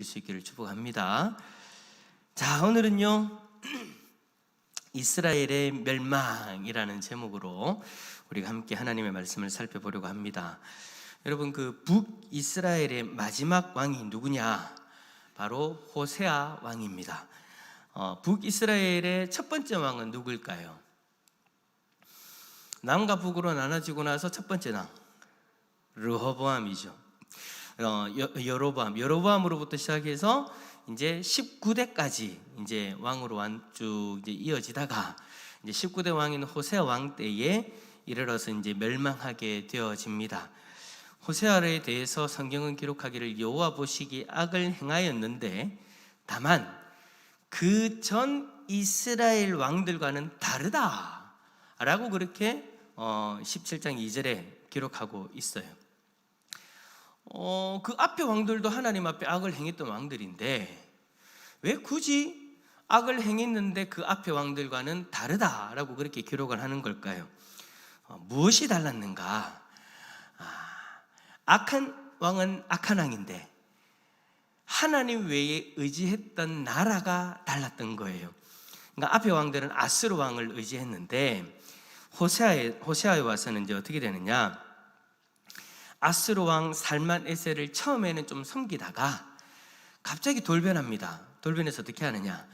수 있기를 축복합니다. 자, 오늘은요 이스라엘의 멸망이라는 제목으로 우리가 함께 하나님의 말씀을 살펴보려고 합니다. 여러분, 그 북이스라엘의 마지막 왕이 누구냐? 바로 호세아 왕입니다. 북이스라엘의 첫 번째 왕은 누구일까요? 남과 북으로 나눠지고 나서 첫 번째 왕 르호보암이죠. 여로보암으로부터 시작해서 이제 19대까지 이제 왕으로 쭉 이제 이어지다가 이제 19대 왕인 호세아 왕 때에 이르러서 이제 멸망하게 되어집니다. 호세아에 대해서 성경은 기록하기를 여호와 보시기 악을 행하였는데 다만 그 전 이스라엘 왕들과는 다르다라고 그렇게 17장 2절에 기록하고 있어요. 그 앞에 왕들도 하나님 앞에 악을 행했던 왕들인데 왜 굳이 악을 행했는데 그 앞에 왕들과는 다르다라고 그렇게 기록을 하는 걸까요? 무엇이 달랐는가? 악한 왕은 악한 왕인데 하나님 외에 의지했던 나라가 달랐던 거예요. 그러니까 앞에 왕들은 아스루 왕을 의지했는데 호세아에 와서는 이제 어떻게 되느냐? 아스루 왕 살만에셀을 처음에는 좀 섬기다가 갑자기 돌변합니다. 돌변해서 어떻게 하느냐?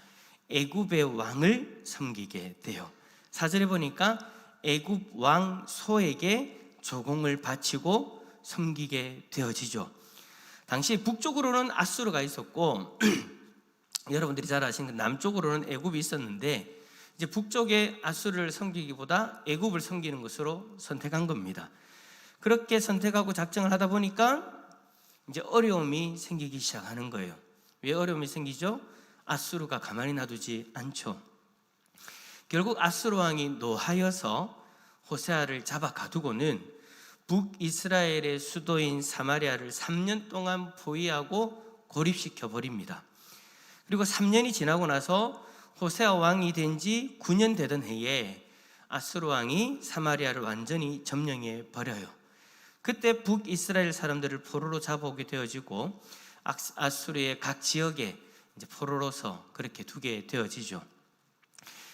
애굽의 왕을 섬기게 돼요. 4절에 보니까 애굽 왕 소에게 조공을 바치고 섬기게 되어지죠. 당시 북쪽으로는 아수르가 있었고 여러분들이 잘 아시는 남쪽으로는 애굽이 있었는데 이제 북쪽에 아수르를 섬기기보다 애굽을 섬기는 것으로 선택한 겁니다. 그렇게 선택하고 작정을 하다 보니까 이제 어려움이 생기기 시작하는 거예요. 왜 어려움이 생기죠? 아수르가 가만히 놔두지 않죠. 결국 아수르 왕이 노하여서 호세아를 잡아 가두고는 북이스라엘의 수도인 사마리아를 3년 동안 포위하고 고립시켜 버립니다. 그리고 3년이 지나고 나서 호세아 왕이 된 지 9년 되던 해에 아수르 왕이 사마리아를 완전히 점령해 버려요. 그때 북이스라엘 사람들을 포로로 잡아오게 되어지고 아수르의 각 지역에 이제 포로로서 그렇게 두게 되어지죠.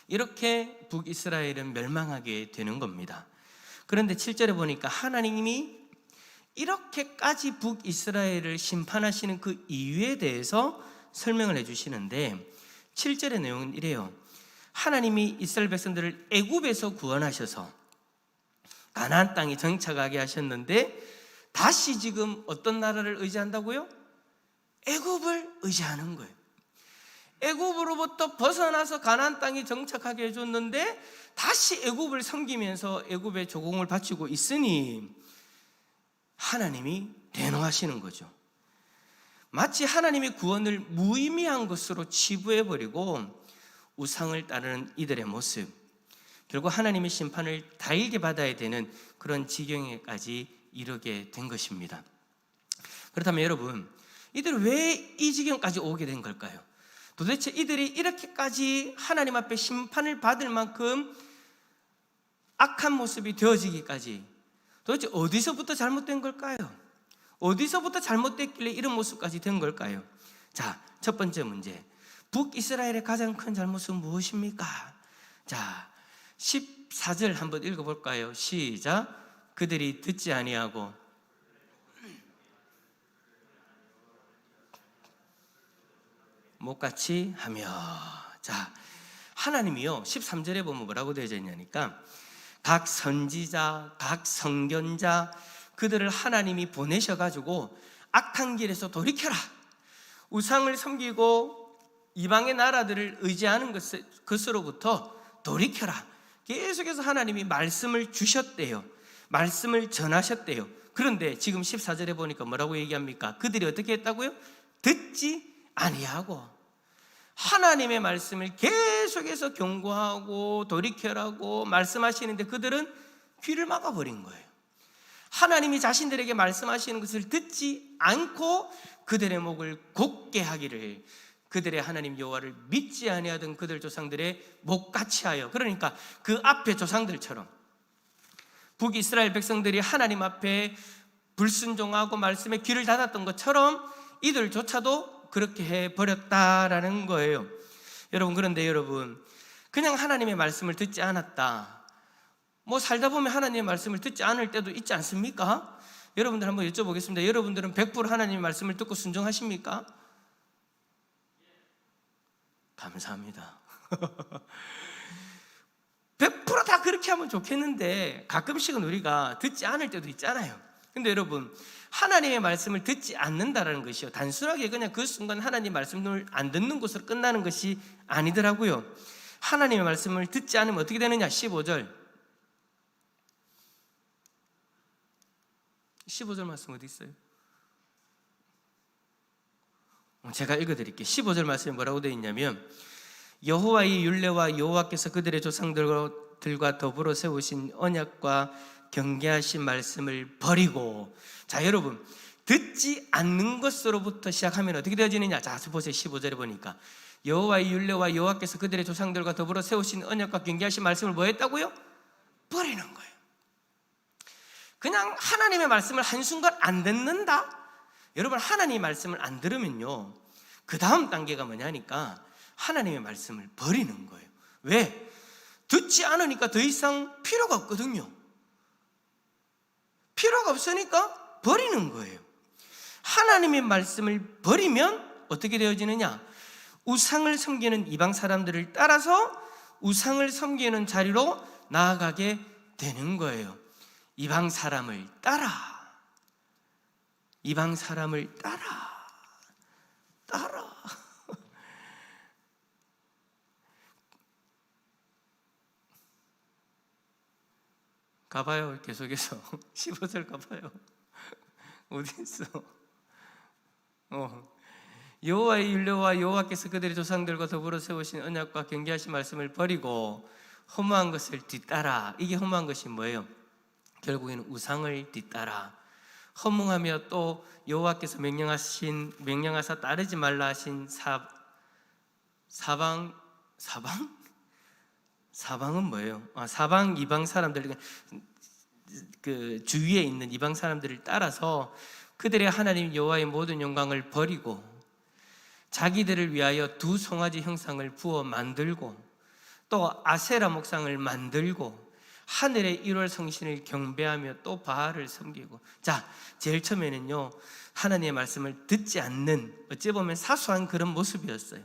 이렇게 북이스라엘은 멸망하게 되는 겁니다. 그런데 7절에 보니까 하나님이 이렇게까지 북이스라엘을 심판하시는 그 이유에 대해서 설명을 해주시는데 7절의 내용은 이래요. 하나님이 이스라엘 백성들을 애굽에서 구원하셔서 가나안 땅에 정착하게 하셨는데 다시 지금 어떤 나라를 의지한다고요? 애굽을 의지하는 거예요. 애굽으로부터 벗어나서 가나안 땅에 정착하게 해줬는데 다시 애굽을 섬기면서 애굽의 조공을 바치고 있으니 하나님이 대노하시는 거죠. 마치 하나님의 구원을 무의미한 것으로 치부해버리고 우상을 따르는 이들의 모습, 결국 하나님의 심판을 달게 받아야 되는 그런 지경에까지 이르게 된 것입니다. 그렇다면 여러분, 이들은 왜 이 지경까지 오게 된 걸까요? 도대체 이들이 이렇게까지 하나님 앞에 심판을 받을 만큼 악한 모습이 되어지기까지 도대체 어디서부터 잘못된 걸까요? 어디서부터 잘못됐길래 이런 모습까지 된 걸까요? 자, 첫 번째 문제, 북이스라엘의 가장 큰 잘못은 무엇입니까? 자, 14절 한번 읽어볼까요? 시작. 그들이 듣지 아니하고 못같이 하며. 자, 하나님이요 13절에 보면 뭐라고 되어 있냐니까 각 선지자, 각 선견자 그들을 하나님이 보내셔가지고 악한 길에서 돌이켜라, 우상을 섬기고 이방의 나라들을 의지하는 것으로부터 돌이켜라, 계속해서 하나님이 말씀을 주셨대요. 말씀을 전하셨대요. 그런데 지금 14절에 보니까 뭐라고 얘기합니까? 그들이 어떻게 했다고요? 듣지 아니하고 하나님의 말씀을 계속해서 경고하고 돌이켜라고 말씀하시는데 그들은 귀를 막아버린 거예요. 하나님이 자신들에게 말씀하시는 것을 듣지 않고 그들의 목을 곧게 하기를, 그들의 하나님 여호와를 믿지 아니하던 그들 조상들의 목같이 하여, 그러니까 그 앞에 조상들처럼 북이스라엘 백성들이 하나님 앞에 불순종하고 말씀에 귀를 닫았던 것처럼 이들조차도 그렇게 해버렸다라는 거예요. 여러분, 그런데 여러분, 그냥 하나님의 말씀을 듣지 않았다, 뭐 살다 보면 하나님의 말씀을 듣지 않을 때도 있지 않습니까? 여러분들 한번 여쭤보겠습니다. 여러분들은 100% 하나님의 말씀을 듣고 순종하십니까? 감사합니다. 100% 다 그렇게 하면 좋겠는데 가끔씩은 우리가 듣지 않을 때도 있잖아요. 근데 여러분, 하나님의 말씀을 듣지 않는다라는 것이요, 단순하게 그냥 그 순간 하나님 말씀을 안 듣는 것으로 끝나는 것이 아니더라고요. 하나님의 말씀을 듣지 않으면 어떻게 되느냐? 15절 말씀 어디 있어요? 제가 읽어드릴게요. 15절 말씀에 뭐라고 되어 있냐면, 여호와의 율례와 여호와께서 그들의 조상들과 더불어 세우신 언약과 경계하신 말씀을 버리고. 자, 여러분, 듣지 않는 것으로부터 시작하면 어떻게 되어지느냐? 자, 보세요. 15절에 보니까 여호와의 율례와 여호와께서 그들의 조상들과 더불어 세우신 언약과 경계하신 말씀을 뭐 했다고요? 버리는 거예요. 그냥 하나님의 말씀을 한순간 안 듣는다? 여러분, 하나님의 말씀을 안 들으면요, 그 다음 단계가 뭐냐니까 하나님의 말씀을 버리는 거예요. 왜? 듣지 않으니까 더 이상 필요가 없거든요. 필요가 없으니까 버리는 거예요. 하나님의 말씀을 버리면 어떻게 되어지느냐? 우상을 섬기는 이방 사람들을 따라서 우상을 섬기는 자리로 나아가게 되는 거예요. 이방 사람을 따라, 이방 사람을 따라. 가봐요. 계속해서 15절 가봐요. 어디 있어? 여호와의 율례와 여호와께서 그들의 조상들과 더불어 세우신 언약과 경계하신 말씀을 버리고 허무한 것을 뒤따라. 이게 허무한 것이 뭐예요? 결국에는 우상을 뒤따라 허무하며 또 여호와께서 명령하사 따르지 말라 하신 사방은 뭐예요? 사방 이방 사람들, 그 주위에 있는 이방 사람들을 따라서 그들의 하나님 여호와의 모든 영광을 버리고 자기들을 위하여 두 송아지 형상을 부어 만들고 또 아세라 목상을 만들고 하늘의 1월 성신을 경배하며 또 바알을 섬기고. 자, 제일 처음에는요, 하나님의 말씀을 듣지 않는, 어찌 보면 사소한 그런 모습이었어요.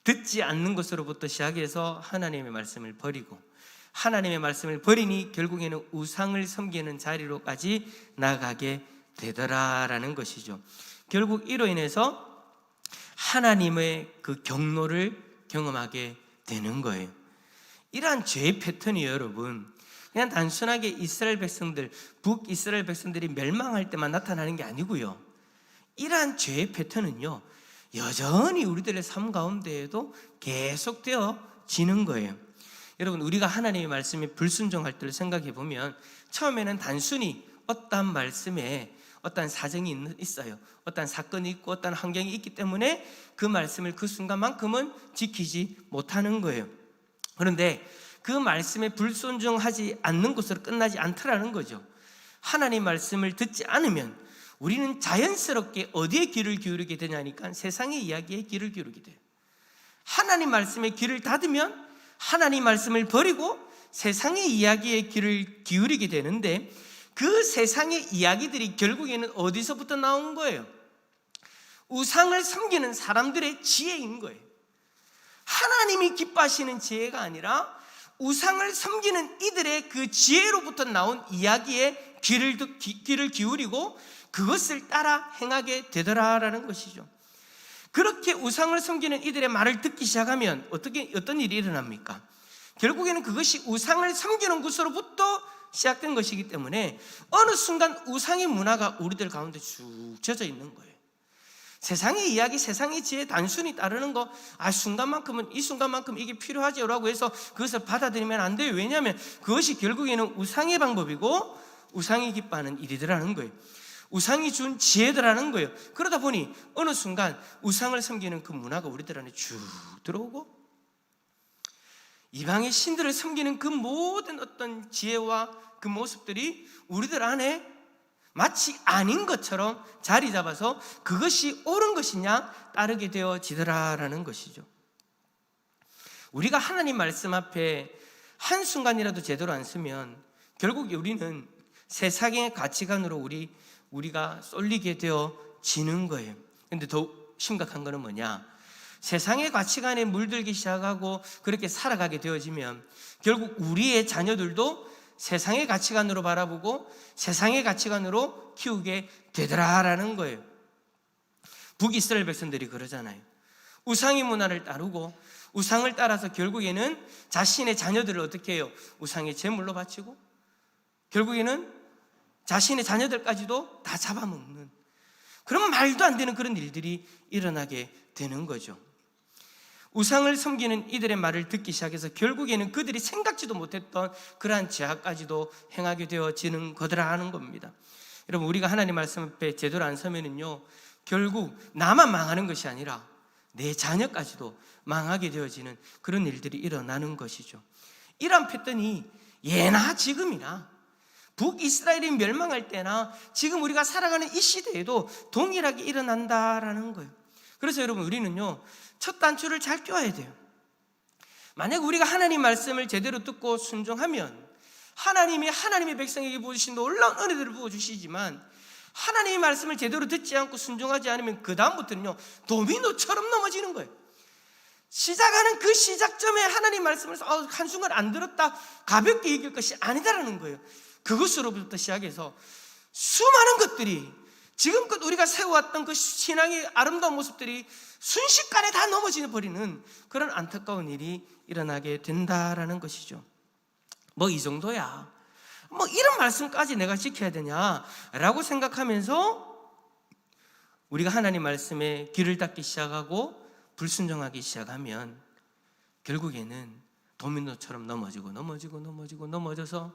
듣지 않는 것으로부터 시작해서 하나님의 말씀을 버리고, 하나님의 말씀을 버리니 결국에는 우상을 섬기는 자리로까지 나가게 되더라라는 것이죠. 결국 이로 인해서 하나님의 그 경노를 경험하게 되는 거예요. 이러한 죄의 패턴이에요, 여러분. 그냥 단순하게 이스라엘 백성들, 북이스라엘 백성들이 멸망할 때만 나타나는 게 아니고요, 이러한 죄의 패턴은요, 여전히 우리들의 삶 가운데에도 계속되어지는 거예요. 여러분, 우리가 하나님의 말씀에 불순종할 때를 생각해 보면 처음에는 단순히 어떠한 말씀에 어떠한 사정이 있어요. 어떠한 사건이 있고 어떠한 환경이 있기 때문에 그 말씀을 그 순간만큼은 지키지 못하는 거예요. 그런데 그 말씀에 불순종하지 않는 것으로 끝나지 않더라는 거죠. 하나님 말씀을 듣지 않으면 우리는 자연스럽게 어디에 귀를 기울이게 되냐니까 세상의 이야기에 귀를 기울이게 돼요. 하나님 말씀에 귀를 닫으면 하나님 말씀을 버리고 세상의 이야기에 귀를 기울이게 되는데, 그 세상의 이야기들이 결국에는 어디서부터 나온 거예요? 우상을 섬기는 사람들의 지혜인 거예요. 하나님이 기뻐하시는 지혜가 아니라 우상을 섬기는 이들의 그 지혜로부터 나온 이야기에 귀를 기울이고 그것을 따라 행하게 되더라라는 것이죠. 그렇게 우상을 섬기는 이들의 말을 듣기 시작하면 어떤 일이 일어납니까? 결국에는 그것이 우상을 섬기는 것으로부터 시작된 것이기 때문에 어느 순간 우상의 문화가 우리들 가운데 쭉 젖어 있는 거예요. 세상의 이야기, 세상의 지혜 단순히 따르는 거, 이 순간만큼 이게 필요하지라고 해서 그것을 받아들이면 안 돼요. 왜냐하면 그것이 결국에는 우상의 방법이고 우상이 기뻐하는 일이더라는 거예요. 우상이 준 지혜더라는 거예요. 그러다 보니 어느 순간 우상을 섬기는 그 문화가 우리들 안에 쭉 들어오고, 이방의 신들을 섬기는 그 모든 어떤 지혜와 그 모습들이 우리들 안에 마치 아닌 것처럼 자리 잡아서 그것이 옳은 것이냐 따르게 되어지더라라는 것이죠. 우리가 하나님 말씀 앞에 한순간이라도 제대로 안 서면 결국 우리는 세상의 가치관으로 우리가 쏠리게 되어지는 거예요. 그런데 더 심각한 거는 뭐냐? 세상의 가치관에 물들기 시작하고 그렇게 살아가게 되어지면 결국 우리의 자녀들도 세상의 가치관으로 바라보고 세상의 가치관으로 키우게 되더라라는 거예요. 북이스라엘 백성들이 그러잖아요. 우상의 문화를 따르고 우상을 따라서 결국에는 자신의 자녀들을 어떻게 해요? 우상의 제물로 바치고 결국에는 자신의 자녀들까지도 다 잡아먹는, 그런 말도 안 되는 그런 일들이 일어나게 되는 거죠. 우상을 섬기는 이들의 말을 듣기 시작해서 결국에는 그들이 생각지도 못했던 그러한 죄악까지도 행하게 되어지는 거더라는 겁니다. 여러분, 우리가 하나님 말씀 앞에 제대로 안 서면은요, 결국 나만 망하는 것이 아니라 내 자녀까지도 망하게 되어지는 그런 일들이 일어나는 것이죠. 이런 패턴이 예나 지금이나 북이스라엘이 멸망할 때나 지금 우리가 살아가는 이 시대에도 동일하게 일어난다라는 거예요. 그래서 여러분, 우리는요, 첫 단추를 잘 껴야 돼요. 만약 우리가 하나님 말씀을 제대로 듣고 순종하면 하나님이 하나님의 백성에게 부어주신 놀라운 은혜들을 부어주시지만, 하나님의 말씀을 제대로 듣지 않고 순종하지 않으면 그 다음부터는요, 도미노처럼 넘어지는 거예요. 시작하는 그 시작점에 하나님 말씀을 한순간 안 들었다 가볍게 이길 것이 아니다라는 거예요. 그것으로부터 시작해서 수많은 것들이 지금껏 우리가 세워왔던 그 신앙의 아름다운 모습들이 순식간에 다 넘어져 버리는 그런 안타까운 일이 일어나게 된다라는 것이죠. 뭐 이 정도야, 뭐 이런 말씀까지 내가 지켜야 되냐라고 생각하면서 우리가 하나님 말씀에 귀를 닫기 시작하고 불순종하기 시작하면 결국에는 도미노처럼 넘어져서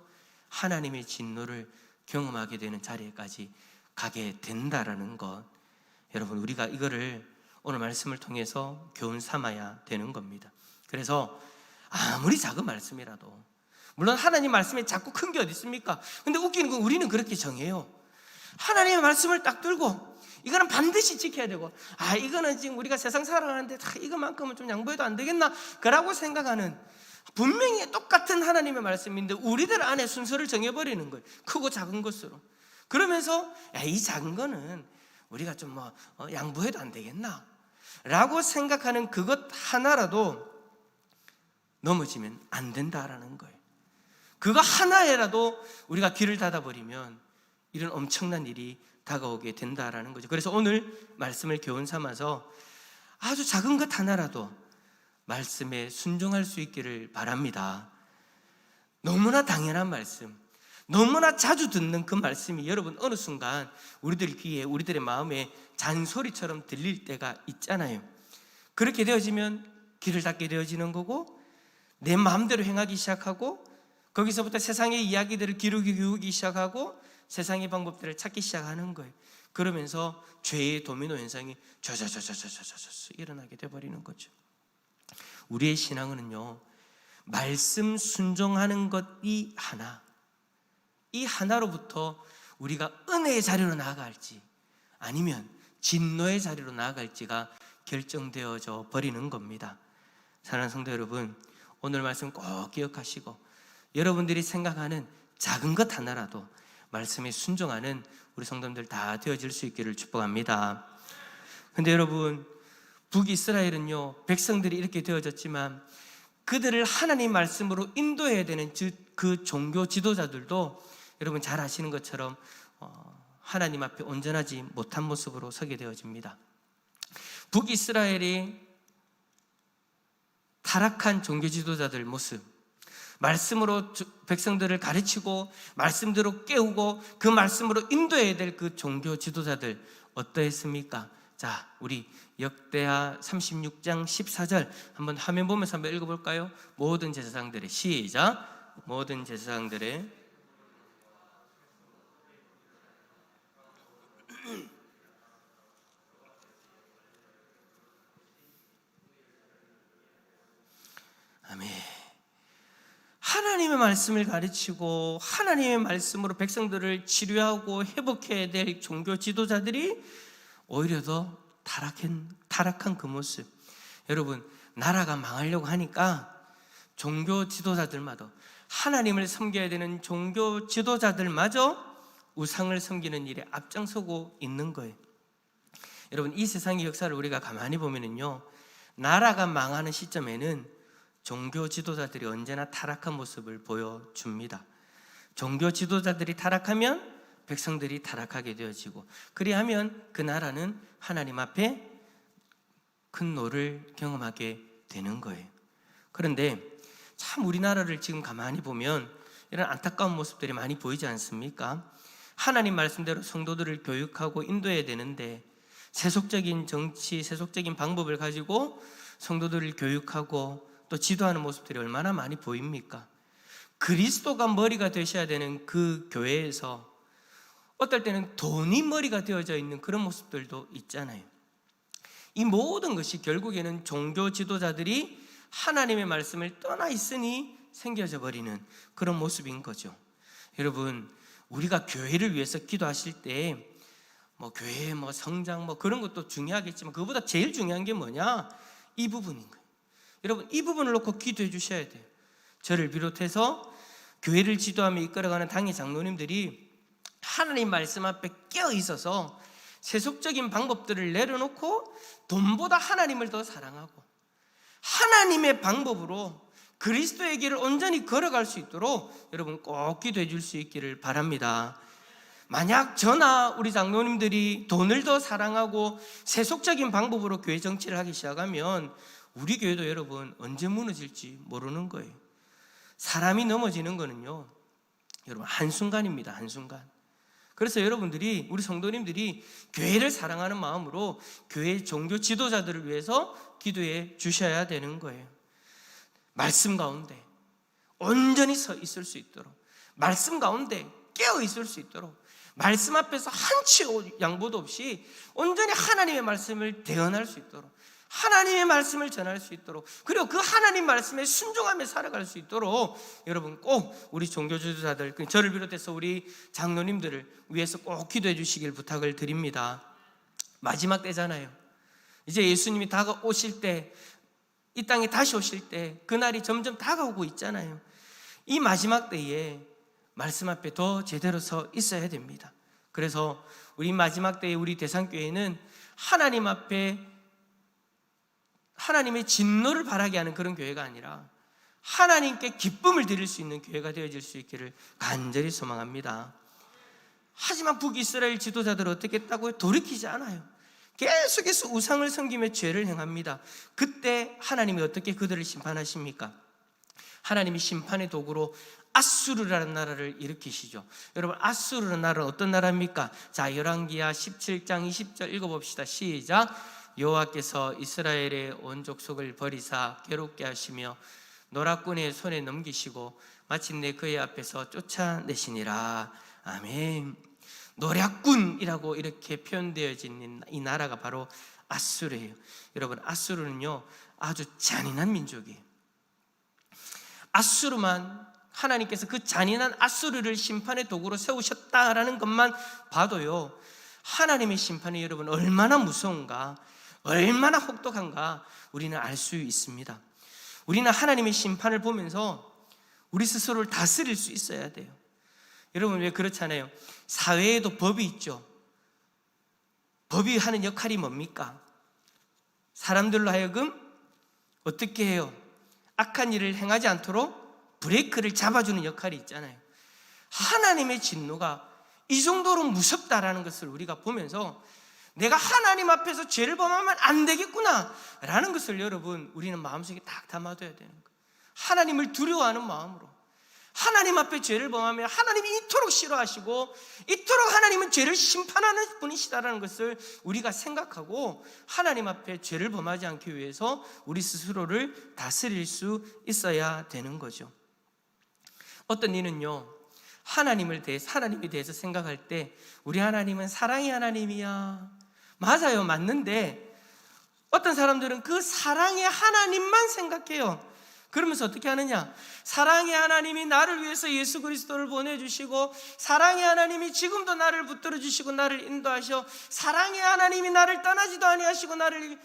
하나님의 진노를 경험하게 되는 자리에까지 가게 된다라는 것, 여러분, 우리가 이거를 오늘 말씀을 통해서 교훈 삼아야 되는 겁니다. 그래서 아무리 작은 말씀이라도, 물론 하나님 말씀에 자꾸 큰 게 어디 있습니까? 근데 웃기는 건 우리는 그렇게 정해요. 하나님의 말씀을 딱 들고 이거는 반드시 지켜야 되고, 이거는 지금 우리가 세상 살아가는데 이거만큼은 좀 양보해도 안 되겠나? 그라고 생각하는, 분명히 똑같은 하나님의 말씀인데 우리들 안에 순서를 정해버리는 거예요. 크고 작은 것으로. 그러면서 이 작은 거는 우리가 좀 양보해도 안 되겠나? 라고 생각하는 그것 하나라도 넘어지면 안 된다라는 거예요. 그거 하나에라도 우리가 귀를 닫아버리면 이런 엄청난 일이 다가오게 된다라는 거죠. 그래서 오늘 말씀을 교훈 삼아서 아주 작은 것 하나라도 말씀에 순종할 수 있기를 바랍니다. 너무나 당연한 말씀, 너무나 자주 듣는 그 말씀이 여러분 어느 순간 우리들 귀에, 우리들의 마음에 잔소리처럼 들릴 때가 있잖아요. 그렇게 되어지면 귀를 닫게 되어지는 거고, 내 마음대로 행하기 시작하고, 거기서부터 세상의 이야기들을 귀를 기울이기 시작하고 세상의 방법들을 찾기 시작하는 거예요. 그러면서 죄의 도미노 현상이 일어나게 돼버리는 거죠. 우리의 신앙은요, 말씀 순종하는 것 이 하나로부터 우리가 은혜의 자리로 나아갈지 아니면 진노의 자리로 나아갈지가 결정되어져 버리는 겁니다. 사랑하는 성도 여러분, 오늘 말씀 꼭 기억하시고 여러분들이 생각하는 작은 것 하나라도 말씀에 순종하는 우리 성도들 다 되어질 수 있기를 축복합니다. 근데 여러분, 북이스라엘은요, 백성들이 이렇게 되어졌지만 그들을 하나님 말씀으로 인도해야 되는 그 종교 지도자들도 여러분 잘 아시는 것처럼 하나님 앞에 온전하지 못한 모습으로 서게 되어집니다. 북이스라엘이 타락한 종교 지도자들 모습, 말씀으로 백성들을 가르치고 말씀대로 깨우고 그 말씀으로 인도해야 될 그 종교 지도자들 어떠했습니까? 자, 우리 역대하 36장 14절 한번 화면 보면서 한번 읽어볼까요? 모든 제사장들의, 시작. 모든 제사장들의 아멘. 하나님의 말씀을 가르치고 하나님의 말씀으로 백성들을 치료하고 회복해야 될 종교 지도자들이 오히려 더 타락한 그 모습. 여러분, 나라가 망하려고 하니까 종교 지도자들마다, 하나님을 섬겨야 되는 종교 지도자들마저 우상을 섬기는 일에 앞장서고 있는 거예요. 여러분, 이 세상의 역사를 우리가 가만히 보면은요, 나라가 망하는 시점에는 종교 지도자들이 언제나 타락한 모습을 보여줍니다. 종교 지도자들이 타락하면 백성들이 타락하게 되어지고, 그리하면 그 나라는 하나님 앞에 큰 노를 경험하게 되는 거예요. 그런데 참 우리나라를 지금 가만히 보면 이런 안타까운 모습들이 많이 보이지 않습니까? 하나님 말씀대로 성도들을 교육하고 인도해야 되는데 세속적인 정치, 세속적인 방법을 가지고 성도들을 교육하고 또 지도하는 모습들이 얼마나 많이 보입니까? 그리스도가 머리가 되셔야 되는 그 교회에서 어떨 때는 돈이 머리가 되어져 있는 그런 모습들도 있잖아요. 이 모든 것이 결국에는 종교 지도자들이 하나님의 말씀을 떠나 있으니 생겨져 버리는 그런 모습인 거죠. 여러분, 우리가 교회를 위해서 기도하실 때 교회 성장 그런 것도 중요하겠지만 그거보다 제일 중요한 게 뭐냐? 이 부분인 거예요. 여러분, 이 부분을 놓고 기도해 주셔야 돼요. 저를 비롯해서 교회를 지도하며 이끌어가는 당의 장로님들이 하나님 말씀 앞에 깨어 있어서 세속적인 방법들을 내려놓고 돈보다 하나님을 더 사랑하고 하나님의 방법으로 그리스도의 길을 온전히 걸어갈 수 있도록 여러분 꼭 기도해 줄 수 있기를 바랍니다. 만약 저나 우리 장로님들이 돈을 더 사랑하고 세속적인 방법으로 교회 정치를 하기 시작하면 우리 교회도 여러분 언제 무너질지 모르는 거예요. 사람이 넘어지는 거는요, 여러분 한순간입니다. 한순간. 그래서 여러분들이, 우리 성도님들이 교회를 사랑하는 마음으로 교회 종교 지도자들을 위해서 기도해 주셔야 되는 거예요. 말씀 가운데 온전히 서 있을 수 있도록, 말씀 가운데 깨어 있을 수 있도록, 말씀 앞에서 한치 양보도 없이 온전히 하나님의 말씀을 대언할 수 있도록, 하나님의 말씀을 전할 수 있도록, 그리고 그 하나님 말씀에 순종하며 살아갈 수 있도록 여러분 꼭 우리 종교 지도자들, 저를 비롯해서 우리 장로님들을 위해서 꼭 기도해 주시길 부탁을 드립니다. 마지막 때잖아요. 이제 예수님이 다가오실 때, 이 땅에 다시 오실 때 그날이 점점 다가오고 있잖아요. 이 마지막 때에 말씀 앞에 더 제대로 서 있어야 됩니다. 그래서 우리 마지막 때에 우리 대상교회는 하나님 앞에 하나님의 진노를 바라게 하는 그런 교회가 아니라 하나님께 기쁨을 드릴 수 있는 교회가 되어질 수 있기를 간절히 소망합니다. 하지만 북이스라엘 지도자들은 어떻게 했다고요? 돌이키지 않아요. 계속해서 우상을 섬기며 죄를 행합니다. 그때 하나님이 어떻게 그들을 심판하십니까? 하나님이 심판의 도구로 아수르라는 나라를 일으키시죠. 여러분, 아수르라는 나라는 어떤 나라입니까? 자, 열왕기하 17장 20절 읽어봅시다. 시작. 여호와께서 이스라엘의 온 족속을 버리사 괴롭게 하시며 노략군의 손에 넘기시고 마침내 그의 앞에서 쫓아내시니라. 아멘. 노략군이라고 이렇게 표현되어진 이 나라가 바로 아수르예요. 여러분, 아수르는요 아주 잔인한 민족이에요. 아수르만, 하나님께서 그 잔인한 아수르를 심판의 도구로 세우셨다라는 것만 봐도요, 하나님의 심판이 여러분 얼마나 무서운가, 얼마나 혹독한가 우리는 알 수 있습니다. 우리는 하나님의 심판을 보면서 우리 스스로를 다스릴 수 있어야 돼요. 여러분, 왜 그렇잖아요. 사회에도 법이 있죠. 법이 하는 역할이 뭡니까? 사람들로 하여금 어떻게 해요? 악한 일을 행하지 않도록 브레이크를 잡아주는 역할이 있잖아요. 하나님의 진노가 이 정도로 무섭다라는 것을 우리가 보면서 내가 하나님 앞에서 죄를 범하면 안 되겠구나 라는 것을 여러분 우리는 마음속에 딱 담아둬야 되는 거예요. 하나님을 두려워하는 마음으로, 하나님 앞에 죄를 범하면 하나님이 이토록 싫어하시고 이토록 하나님은 죄를 심판하는 분이시다라는 것을 우리가 생각하고 하나님 앞에 죄를 범하지 않기 위해서 우리 스스로를 다스릴 수 있어야 되는 거죠. 어떤 이는요, 하나님에 대해서 생각할 때 우리 하나님은 사랑의 하나님이야. 맞아요, 맞는데 어떤 사람들은 그 사랑의 하나님만 생각해요. 그러면서 어떻게 하느냐? 사랑의 하나님이 나를 위해서 예수 그리스도를 보내주시고, 사랑의 하나님이 지금도 나를 붙들어 주시고 나를 인도하셔, 사랑의 하나님이 나를 떠나지도 아니하시고 나를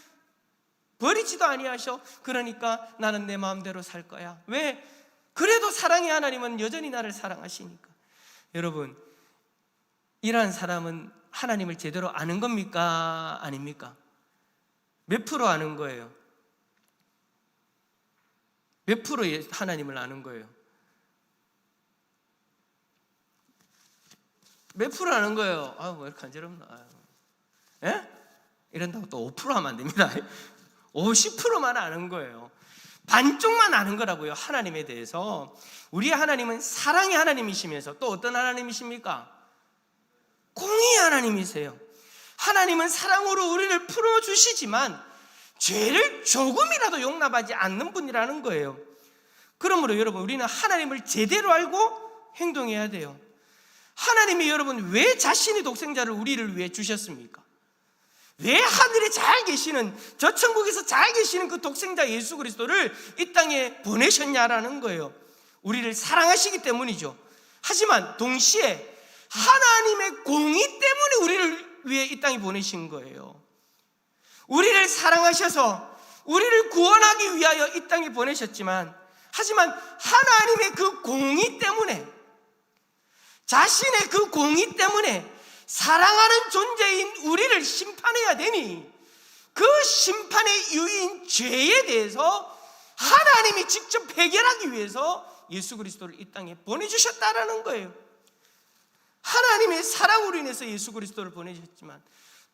버리지도 아니하셔. 그러니까 나는 내 마음대로 살 거야. 왜? 그래도 사랑의 하나님은 여전히 나를 사랑하시니까. 여러분, 이러한 사람은 하나님을 제대로 아는 겁니까? 아닙니까? 몇 프로 아는 거예요? 몇 프로의 하나님을 아는 거예요? 몇 프로 아는 거예요? 왜 이렇게 간지럽나? 예? 이런다고 또 5% 하면 안 됩니다. 50%만 아는 거예요. 반쪽만 아는 거라고요. 하나님에 대해서. 우리의 하나님은 사랑의 하나님이시면서 또 어떤 하나님이십니까? 공의의 하나님이세요. 하나님은 사랑으로 우리를 풀어주시지만 죄를 조금이라도 용납하지 않는 분이라는 거예요. 그러므로 여러분, 우리는 하나님을 제대로 알고 행동해야 돼요. 하나님이 여러분 왜 자신의 독생자를 우리를 위해 주셨습니까? 왜 하늘에 잘 계시는, 저 천국에서 잘 계시는 그 독생자 예수 그리스도를 이 땅에 보내셨냐라는 거예요. 우리를 사랑하시기 때문이죠. 하지만 동시에 하나님의 공의 때문에 우리를 위해 이 땅에 보내신 거예요. 우리를 사랑하셔서 우리를 구원하기 위하여 이 땅에 보내셨지만, 하지만 하나님의 그 공의 때문에, 자신의 그 공의 때문에 사랑하는 존재인 우리를 심판해야 되니, 그 심판의 이유인 죄에 대해서 하나님이 직접 해결하기 위해서 예수 그리스도를 이 땅에 보내주셨다라는 거예요. 하나님의 사랑으로 인해서 예수 그리스도를 보내주셨지만,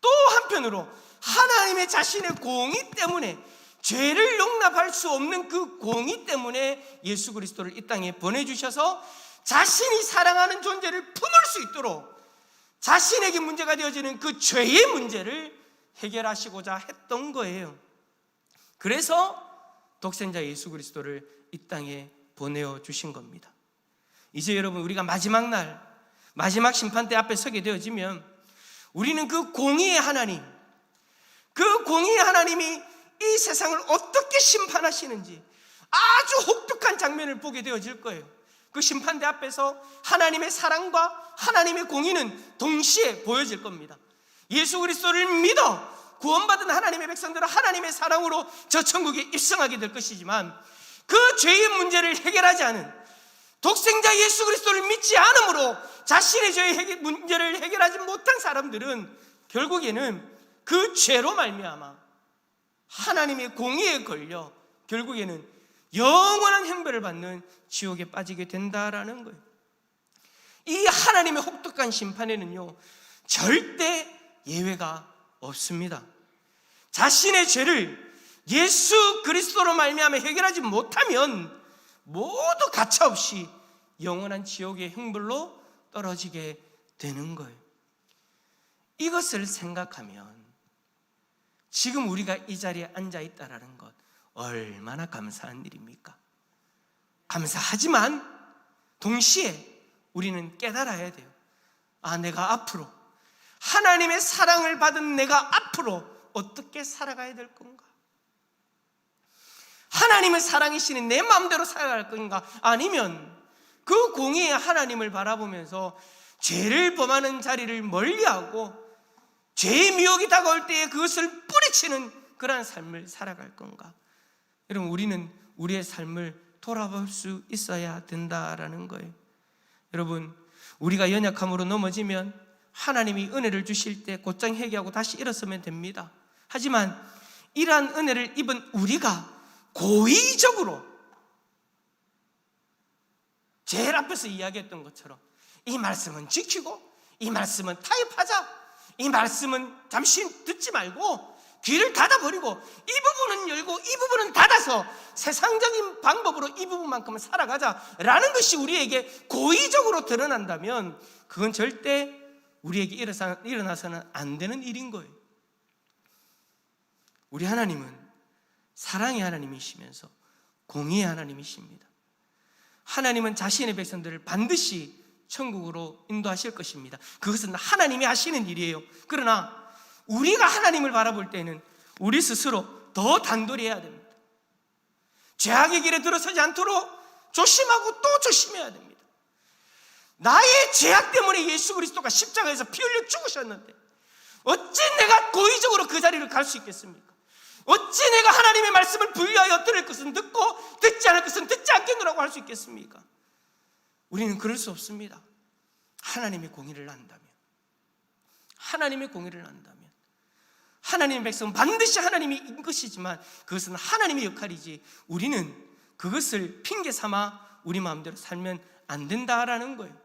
또 한편으로 하나님의 자신의 공의 때문에, 죄를 용납할 수 없는 그 공의 때문에 예수 그리스도를 이 땅에 보내주셔서 자신이 사랑하는 존재를 품을 수 있도록 자신에게 문제가 되어지는 그 죄의 문제를 해결하시고자 했던 거예요. 그래서 독생자 예수 그리스도를 이 땅에 보내주신 겁니다. 이제 여러분, 우리가 마지막 날, 마지막 심판대 앞에 서게 되어지면 우리는 그 공의의 하나님, 그 공의의 하나님이 이 세상을 어떻게 심판하시는지 아주 혹독한 장면을 보게 되어질 거예요. 그 심판대 앞에서 하나님의 사랑과 하나님의 공의는 동시에 보여질 겁니다. 예수 그리스도를 믿어 구원받은 하나님의 백성들은 하나님의 사랑으로 저 천국에 입성하게 될 것이지만, 그 죄의 문제를 해결하지 않은, 독생자 예수 그리스도를 믿지 않으므로 자신의 죄의 문제를 해결하지 못한 사람들은 결국에는 그 죄로 말미암아 하나님의 공의에 걸려 결국에는 영원한 형벌을 받는 지옥에 빠지게 된다라는 거예요. 이 하나님의 혹독한 심판에는요, 절대 예외가 없습니다. 자신의 죄를 예수 그리스도로 말미암아 해결하지 못하면 모두 가차없이 영원한 지옥의 형벌로 떨어지게 되는 거예요. 이것을 생각하면 지금 우리가 이 자리에 앉아 있다라는 것 얼마나 감사한 일입니까? 감사하지만 동시에 우리는 깨달아야 돼요. 내가 앞으로 하나님의 사랑을 받은 내가 앞으로 어떻게 살아가야 될 건가? 하나님의 사랑이시니 내 마음대로 살아갈 건가? 아니면 그 공의의 하나님을 바라보면서 죄를 범하는 자리를 멀리하고 죄의 미혹이 다가올 때에 그것을 뿌리치는 그러한 삶을 살아갈 건가? 여러분, 우리는 우리의 삶을 돌아볼 수 있어야 된다라는 거예요. 여러분, 우리가 연약함으로 넘어지면 하나님이 은혜를 주실 때 곧장 회개하고 다시 일어서면 됩니다. 하지만 이러한 은혜를 입은 우리가 고의적으로 제일 앞에서 이야기했던 것처럼 이 말씀은 지키고 이 말씀은 타협하자, 이 말씀은 잠시 듣지 말고 귀를 닫아버리고 이 부분은 열고 이 부분은 닫아서 세상적인 방법으로 이 부분만큼은 살아가자라는 것이 우리에게 고의적으로 드러난다면 그건 절대 우리에게 일어나서는 안 되는 일인 거예요. 우리 하나님은 사랑의 하나님이시면서 공의의 하나님이십니다. 하나님은 자신의 백성들을 반드시 천국으로 인도하실 것입니다. 그것은 하나님이 하시는 일이에요. 그러나 우리가 하나님을 바라볼 때는 우리 스스로 더 단돌해야 됩니다. 죄악의 길에 들어서지 않도록 조심하고 또 조심해야 됩니다. 나의 죄악 때문에 예수 그리스도가 십자가에서 피 흘려 죽으셨는데 어찌 내가 고의적으로 그 자리를 갈 수 있겠습니까? 어찌 내가 하나님의 말씀을 불리하여 들을 것은 듣고 듣지 않을 것은 듣지 않겠노라고 할 수 있겠습니까? 우리는 그럴 수 없습니다. 하나님의 공의를 안다면, 하나님의 공의를 안다면, 하나님의 백성은 반드시 하나님이 인 것이지만 그것은 하나님의 역할이지 우리는 그것을 핑계 삼아 우리 마음대로 살면 안 된다라는 거예요.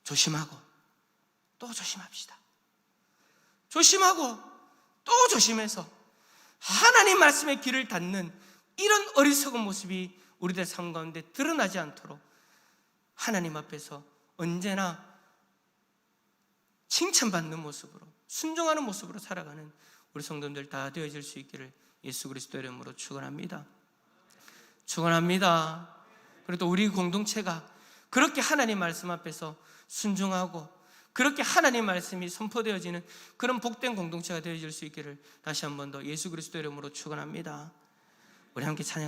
조심하고 또 조심합시다. 조심하고 또 조심해서 하나님 말씀의 귀를 닫는 이런 어리석은 모습이 우리들 삶 가운데 드러나지 않도록 하나님 앞에서 언제나 칭찬받는 모습으로, 순종하는 모습으로 살아가는 우리 성도들 다 되어질 수 있기를 예수 그리스도 이름으로 축원합니다. 축원합니다. 그리고 또 우리 공동체가 그렇게 하나님 말씀 앞에서 순종하고 그렇게 하나님 말씀이 선포되어지는 그런 복된 공동체가 되어질 수 있기를 다시 한 번 더 예수 그리스도 이름으로 축원합니다. 우리 함께 찬양합니다.